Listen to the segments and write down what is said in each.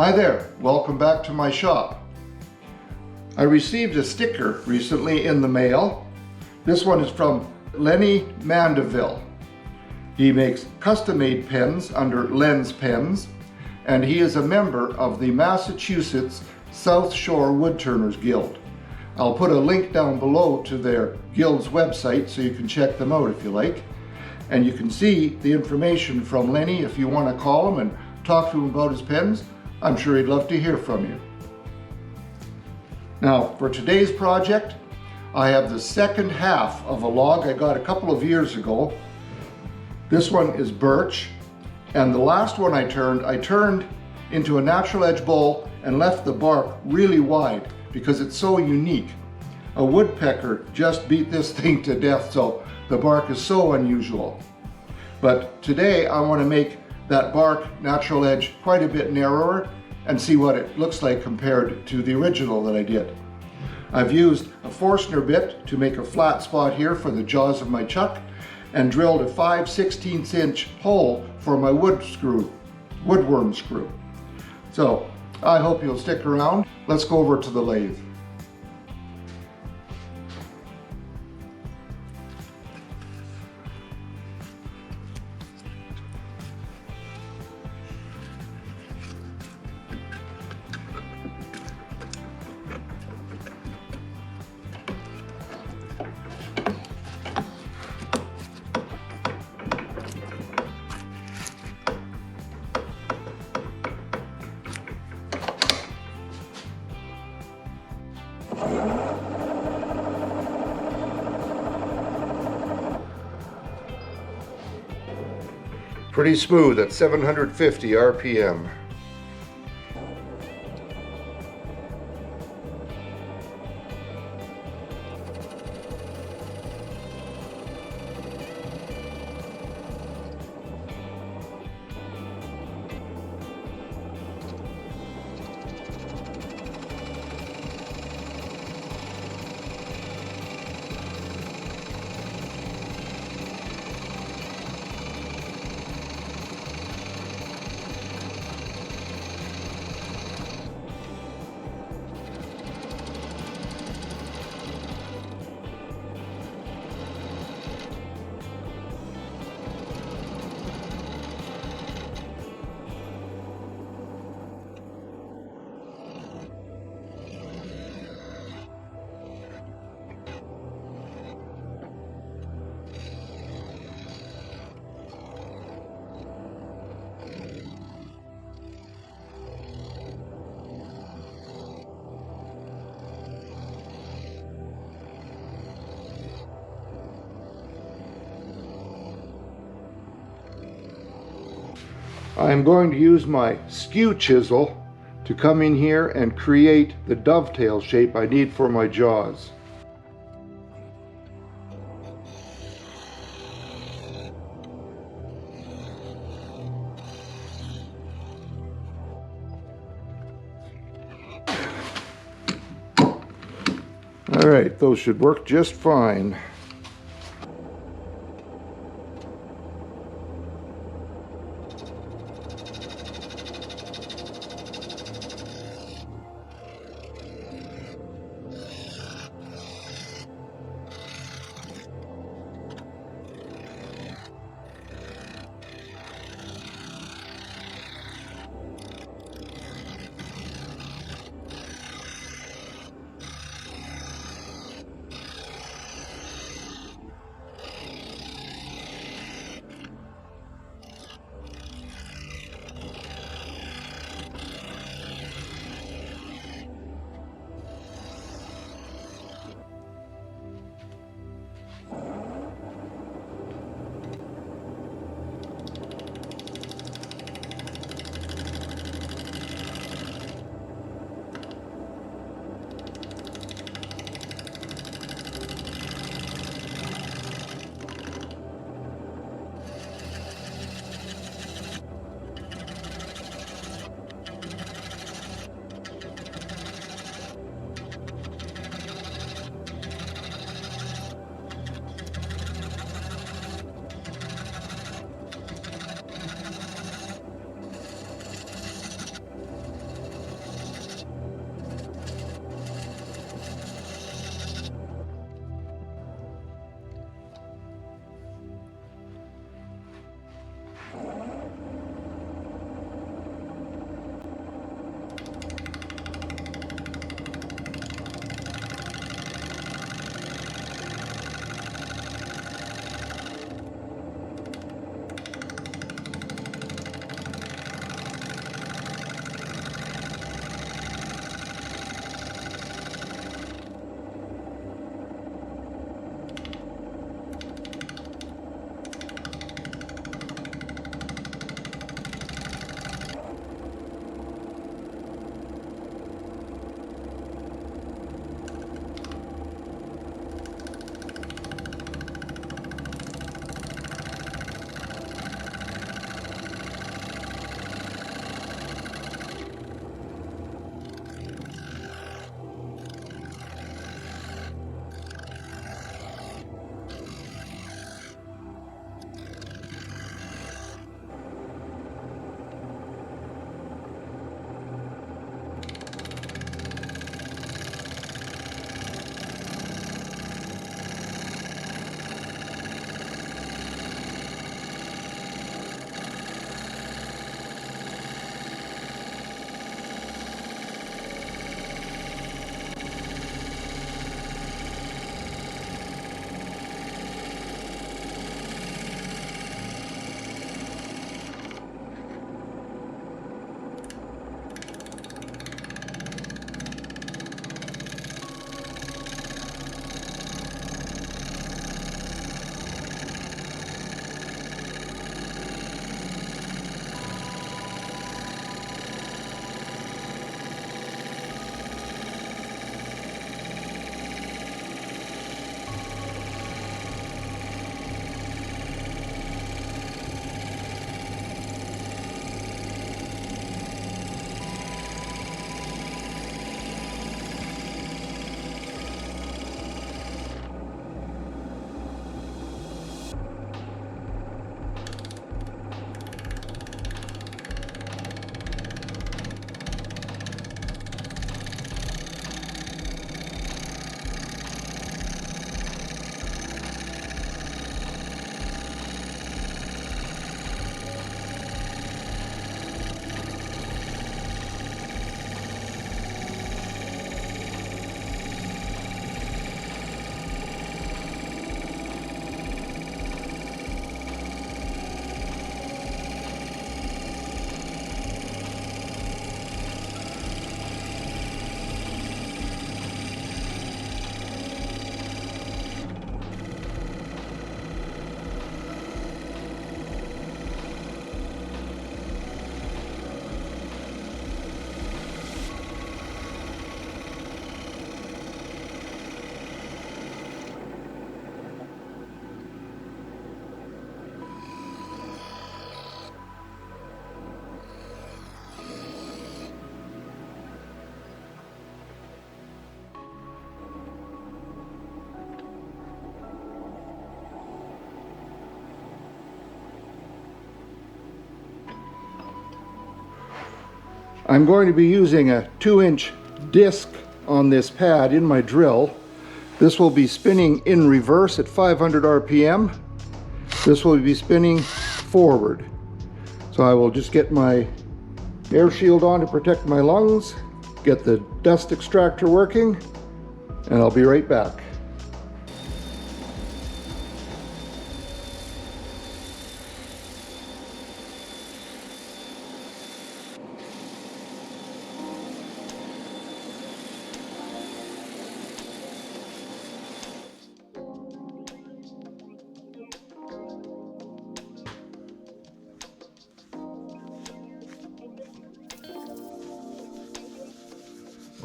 Hi there, welcome back to my shop. I received a sticker recently in the mail. This one is from Lenny Mandeville. He makes custom-made pens under Len's Pens, and he is a member of the Massachusetts South Shore Woodturners Guild. I'll put a link down below to their guild's website so you can check them out if you like. And you can see the information from Lenny if you want to call him and talk to him about his pens. I'm sure he'd love to hear from you. Now, for today's project, I have the second half of a log I got a couple of years ago. This one is birch, and the last one I turned into a natural edge bowl and left the bark really wide because it's so unique. A woodpecker just beat this thing to death, so the bark is so unusual. But today I want to make that bark natural edge quite a bit narrower and see what it looks like compared to the original that I did. I've used a Forstner bit to make a flat spot here for the jaws of my chuck and drilled a 5/16 inch hole for my woodworm screw. So I hope you'll stick around. Let's go over to the lathe. Pretty smooth at 750 RPM. I'm going to use my skew chisel to come in here and create the dovetail shape I need for my jaws. All right, those should work just fine. I'm going to be using a 2-inch disc on this pad in my drill. This will be spinning in reverse at 500 RPM. This will be spinning forward. So I will just get my air shield on to protect my lungs, get the dust extractor working, and I'll be right back.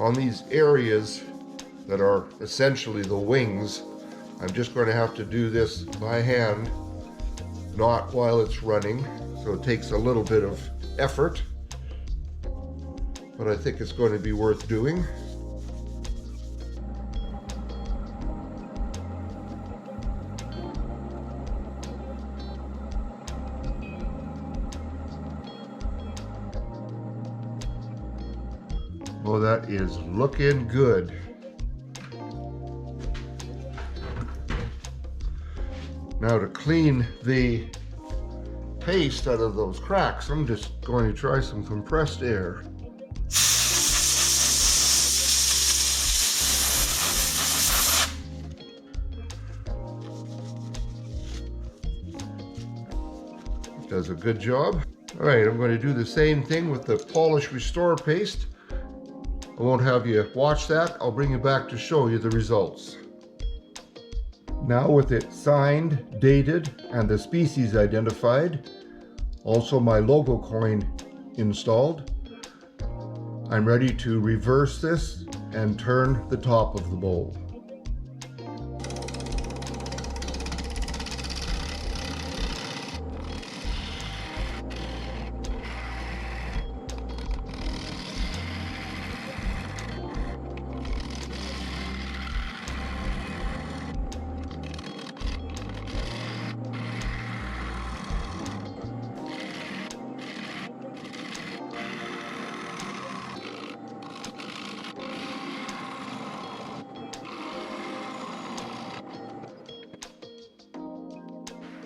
On these areas that are essentially the wings, I'm just going to have to do this by hand, not while it's running, so it takes a little bit of effort, but I think it's going to be worth doing. Oh, that is looking good. Now to clean the paste out of those cracks, I'm just going to try some compressed air. Does a good job. All right, I'm going to do the same thing with the Polish Restore paste. I won't have you watch that. I'll bring you back to show you the results. Now with it signed, dated, and the species identified, also my logo coin installed, I'm ready to reverse this and turn the top of the bowl.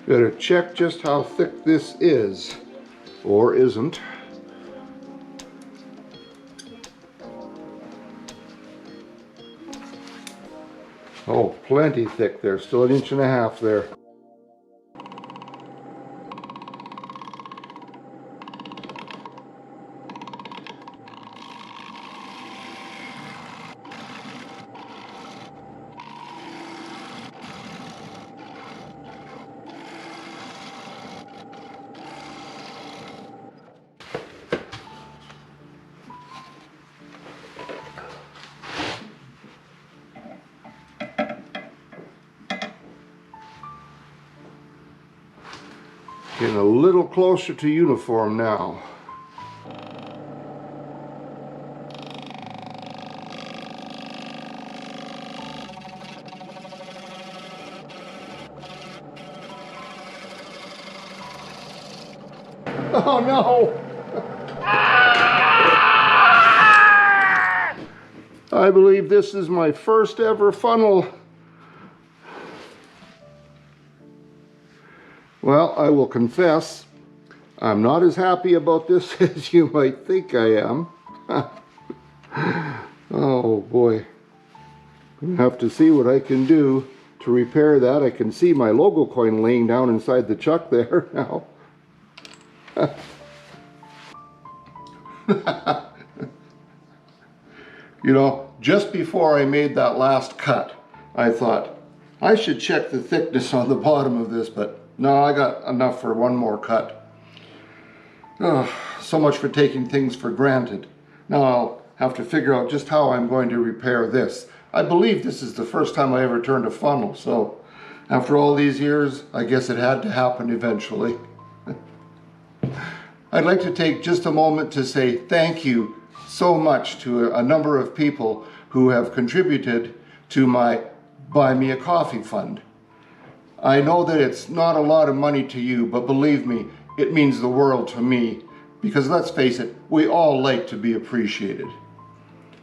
Better check just how thick this is, or isn't. Oh, plenty thick there, still 1.5 inches there. Getting a little closer to uniform now. Oh no! I believe this is my first ever funnel. Well, I will confess, I'm not as happy about this as you might think I am. Oh boy. I have to see what I can do to repair that. I can see my logo coin laying down inside the chuck there now. You know, just before I made that last cut, I thought, I should check the thickness on the bottom of this, but no, I got enough for one more cut. Oh, so much for taking things for granted. Now I'll have to figure out just how I'm going to repair this. I believe this is the first time I ever turned a funnel, so after all these years, I guess it had to happen eventually. I'd like to take just a moment to say thank you so much to a number of people who have contributed to my Buy Me a Coffee fund. I know that it's not a lot of money to you, but believe me, it means the world to me. because let's face it, we all like to be appreciated.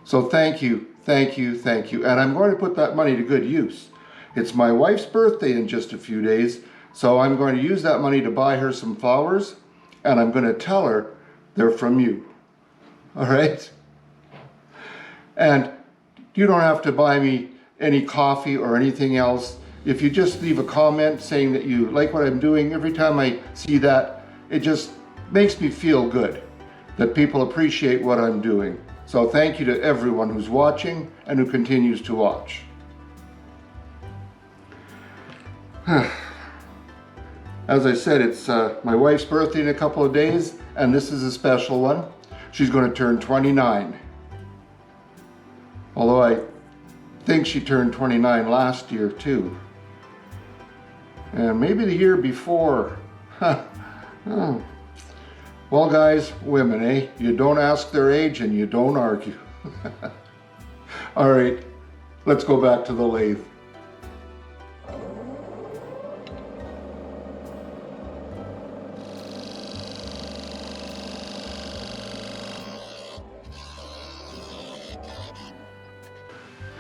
So thank you, thank you, thank you. And I'm going to put that money to good use. It's my wife's birthday in just a few days, so I'm going to use that money to buy her some flowers, and I'm going to tell her they're from you. All right? And you don't have to buy me any coffee or anything else. If you just leave a comment saying that you like what I'm doing, every time I see that, it just makes me feel good that people appreciate what I'm doing. So thank you to everyone who's watching and who continues to watch. As I said, it's my wife's birthday in a couple of days, and this is a special one. She's going to turn 29. Although I think she turned 29 last year too. And maybe the year before. Oh. Well guys, women, eh? You don't ask their age and you don't argue. All right, let's go back to the lathe.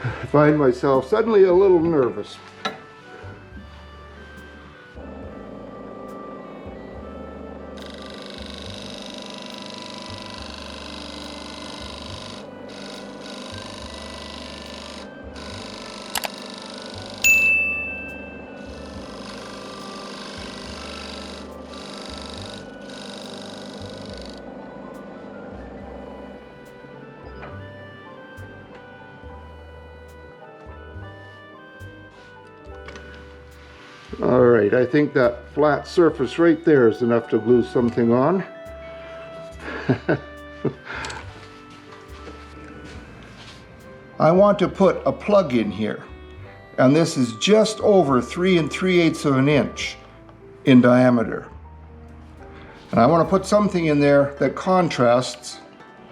I find myself suddenly a little nervous. All right, I think that flat surface right there is enough to glue something on. I want to put a plug in here, and this is just over 3 3/8 of an inch in diameter. And I want to put something in there that contrasts.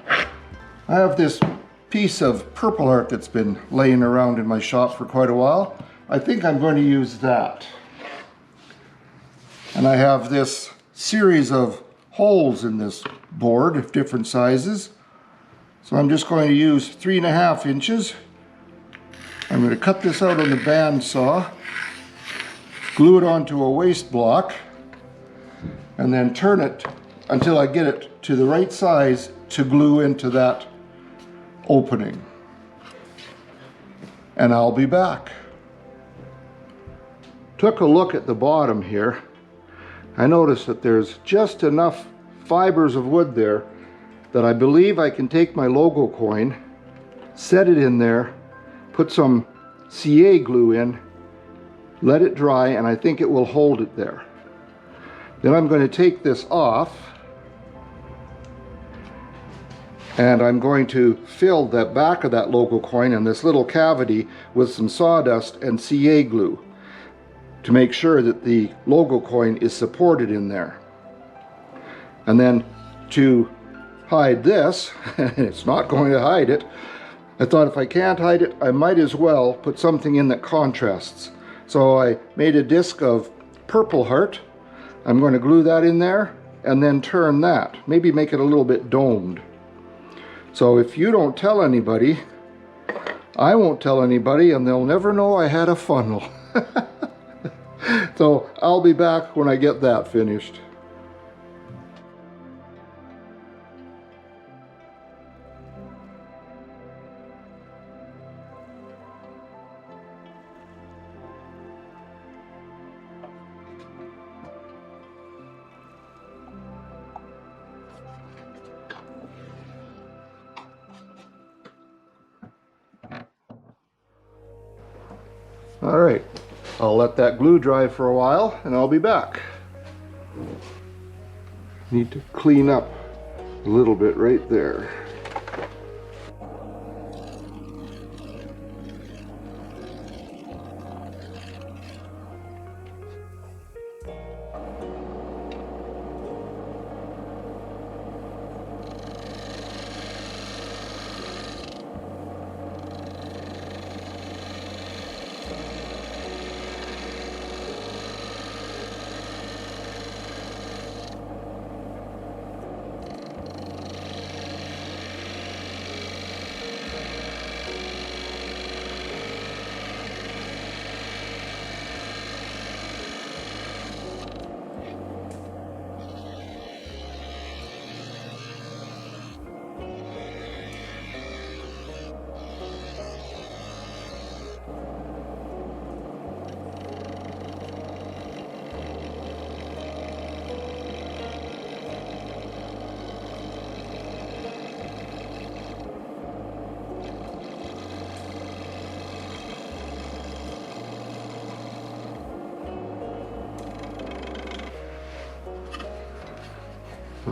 I have this piece of purple art that's been laying around in my shop for quite a while. I think I'm going to use that. And I have this series of holes in this board of different sizes. So I'm just going to use 3 1/2 inches. I'm going to cut this out on the bandsaw, glue it onto a waste block, and then turn it until I get it to the right size to glue into that opening. And I'll be back. Took a look at the bottom here. I noticed that there's just enough fibers of wood there that I believe I can take my logo coin, set it in there, put some CA glue in, let it dry, and I think it will hold it there. Then I'm going to take this off, and I'm going to fill the back of that logo coin in this little cavity with some sawdust and CA glue to make sure that the logo coin is supported in there. And then to hide this, it's not going to hide it, I thought if I can't hide it, I might as well put something in that contrasts. So I made a disc of purple heart. I'm going to glue that in there and then turn that, maybe make it a little bit domed. So if you don't tell anybody, I won't tell anybody, and they'll never know I had a funnel. So I'll be back when I get that finished. All right, I'll let that glue dry for a while and I'll be back. Need to clean up a little bit right there.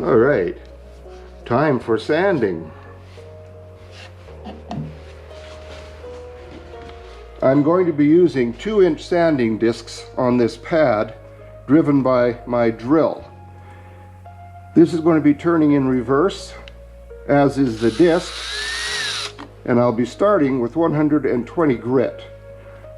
All right, time for sanding. I'm going to be using 2-inch sanding discs on this pad driven by my drill. This is going to be turning in reverse, as is the disc, and I'll be starting with 120 grit.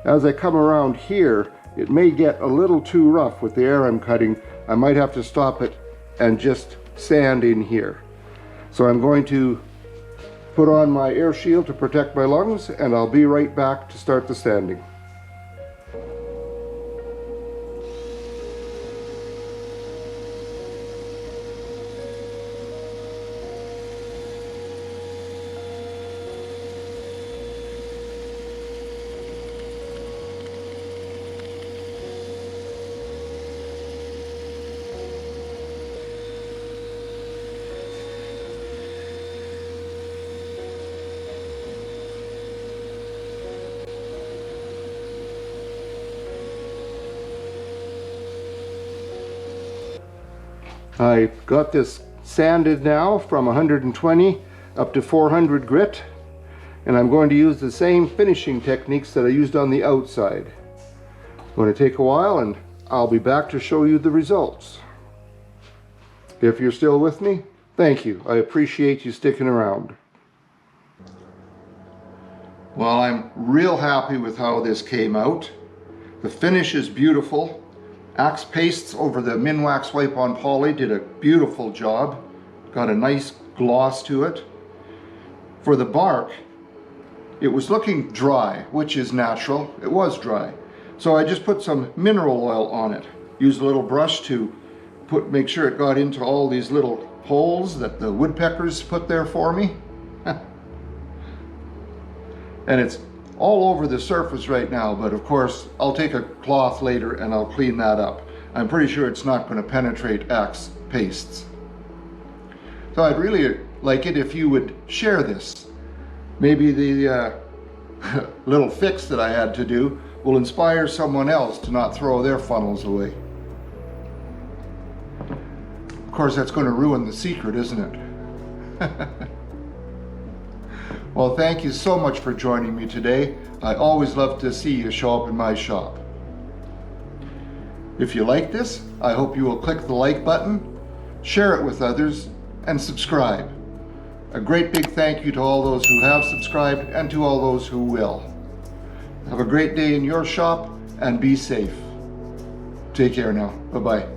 As I come around here, it may get a little too rough with the air I'm cutting. I might have to stop it and just sand in here. So I'm going to put on my air shield to protect my lungs, and I'll be right back to start the sanding. I got this sanded now from 120 up to 400 grit, and I'm going to use the same finishing techniques that I used on the outside. It's going to take a while, and I'll be back to show you the results. If you're still with me, thank you. I appreciate you sticking around. Well, I'm real happy with how this came out. The finish is beautiful. Axe pastes over the Minwax wipe-on poly did a beautiful job. Got a nice gloss to it. For the bark, it was looking dry, which is natural. It was dry. So I just put some mineral oil on it. Used a little brush to make sure it got into all these little holes that the woodpeckers put there for me. And it's all over the surface right now, but of course I'll take a cloth later and I'll clean that up. I'm pretty sure it's not going to penetrate axe pastes. So I'd really like it if you would share this. Maybe the little fix that I had to do will inspire someone else to not throw their funnels away. Of course, that's going to ruin the secret, isn't it? Well, thank you so much for joining me today. I always love to see you show up in my shop. If you like this, I hope you will click the like button, share it with others, and subscribe. A great big thank you to all those who have subscribed and to all those who will. Have a great day in your shop and be safe. Take care now. Bye-bye.